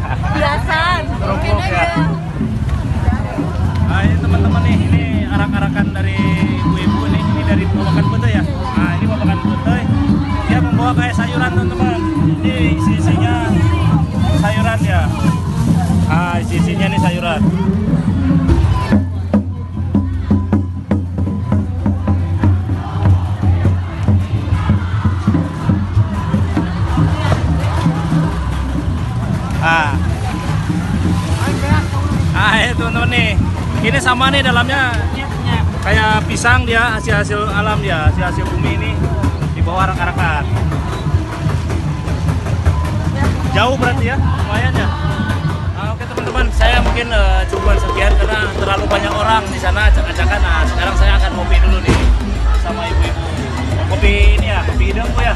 Biasa. Kerupuk ya. Nah ini teman-teman nih, ini arak-arakan dari ibu-ibu nih, ini dari Babakan Putu ya. Nah ini Babakan Putu, dia membawa kayak sayuran teman-teman. Ini isi-isinya sayuran ya. Ah isi-isinya nih sayuran. Itu teman-teman nih, ini sama nih dalamnya kayak pisang dia, hasil alam dia, hasil bumi ini dibawa arak-arakan. Jauh berarti ya, lumayan ya. Oke teman-teman, saya mungkin cuma sekian karena terlalu banyak orang di sana acak-acakan. Nah sekarang saya akan ngopi dulu nih sama ibu-ibu. Kopi ini ya, kopi hidung Bu ya.